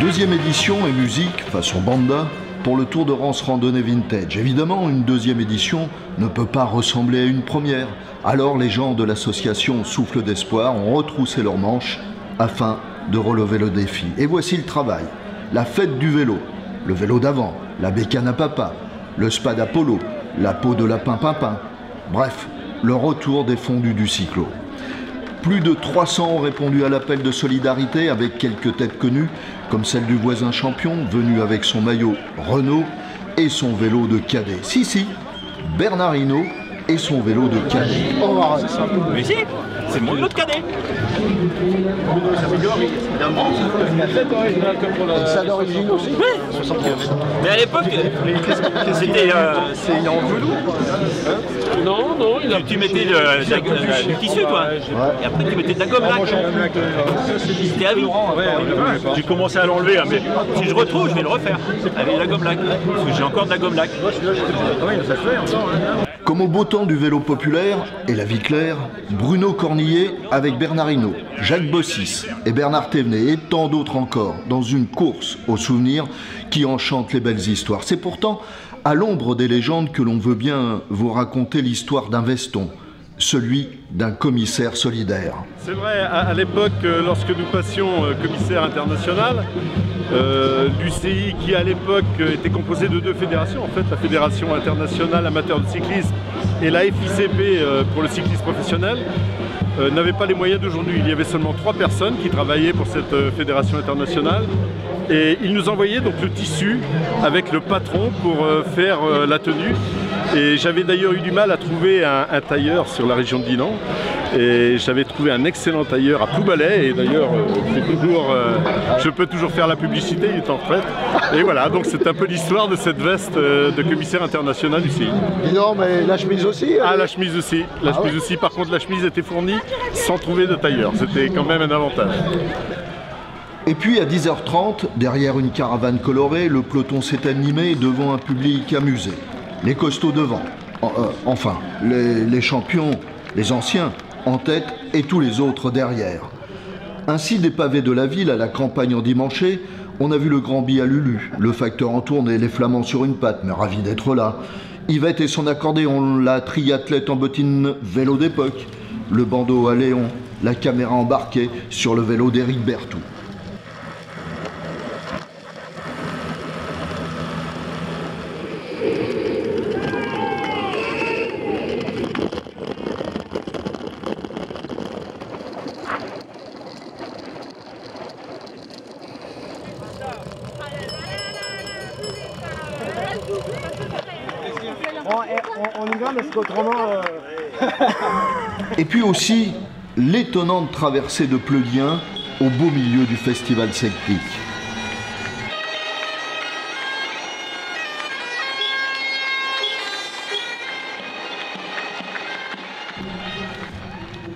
Deuxième édition et musique, façon banda, pour le Tour de Rance Randonnée Vintage. Évidemment, une deuxième édition ne peut pas ressembler à une première. Alors les gens de l'association Souffle d'Espoir ont retroussé leurs manches afin de relever le défi. Et voici le travail. La fête du vélo, le vélo d'avant, la bécane à papa, le spad Apollo, la peau de lapin pimpin. Bref, le retour des fondus du cyclo. Plus de 300 ont répondu à l'appel de solidarité avec quelques têtes connues, comme celle du voisin champion, venu avec son maillot Renault et son vélo de cadet. Si, Bernard Hinault et son vélo de cadet. Mais si, c'est mon vélo de cadet. Ça d'origine aussi. Oui, 60 km. Mais à l'époque, c'était en velours. Non, tu mettais du tissu, toi. Et après, tu mettais de la gomme lac. C'était à vie. J'ai commencé à l'enlever, mais si je retrouve, je vais le refaire avec la gomme lac. Parce que j'ai encore de la gomme lac. Comme au beau temps du vélo populaire et la vie claire, Bruno Cornillet avec Bernard Hinault, Jacques Bossis et Bernard Thévenet et tant d'autres encore dans une course aux souvenirs qui enchante les belles histoires. C'est pourtant à l'ombre des légendes que l'on veut bien vous raconter l'histoire d'un veston, celui d'un commissaire solidaire. C'est vrai, à l'époque, lorsque nous passions commissaire international, l'UCI qui à l'époque était composée de deux fédérations, en fait, la Fédération internationale amateur de cyclisme et la FICP pour le cyclisme professionnel, n'avait pas les moyens d'aujourd'hui. Il y avait seulement 3 personnes qui travaillaient pour cette fédération internationale et ils nous envoyaient donc le tissu avec le patron pour faire la tenue. Et j'avais d'ailleurs eu du mal à trouver un tailleur sur la région de Dinan. Et j'avais trouvé un excellent tailleur à Ploubalay. Et d'ailleurs, je peux toujours faire la publicité, il est en retraite. Et voilà, donc c'est un peu l'histoire de cette veste de commissaire international ici. Dis donc, mais la chemise aussi. Ah, la chemise aussi. La chemise aussi. Par contre, la chemise était fournie sans trouver de tailleur. C'était quand même un avantage. Et puis à 10h30, derrière une caravane colorée, le peloton s'est animé devant un public amusé. Les costauds devant, enfin, les champions, les anciens en tête et tous les autres derrière. Ainsi des pavés de la ville à la campagne endimanchée, on a vu le Grand Bi à Lulu, le facteur en tournée, les flamands sur une patte, mais ravi d'être là. Yvette et son accordéon, la triathlète en bottines vélo d'époque, le bandeau à Léon, la caméra embarquée sur le vélo d'Éric Berthoud. On y va parce qu'autrement... Et puis aussi, l'étonnante traversée de Pleudien au beau milieu du festival celtique.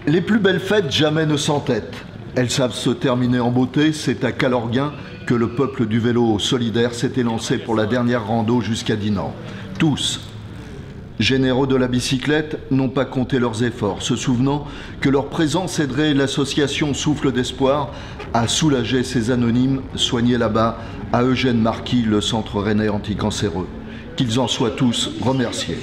Les plus belles fêtes jamais ne s'entêtent. Elles savent se terminer en beauté. C'est à Calorguin que le peuple du vélo solidaire s'était lancé pour la dernière rando jusqu'à Dinan. Tous, généreux de la bicyclette, n'ont pas compté leurs efforts, se souvenant que leur présence aiderait l'association Souffle d'Espoir à soulager ces anonymes soignés là-bas à Eugène Marquis, le centre rennais anticancéreux. Qu'ils en soient tous remerciés.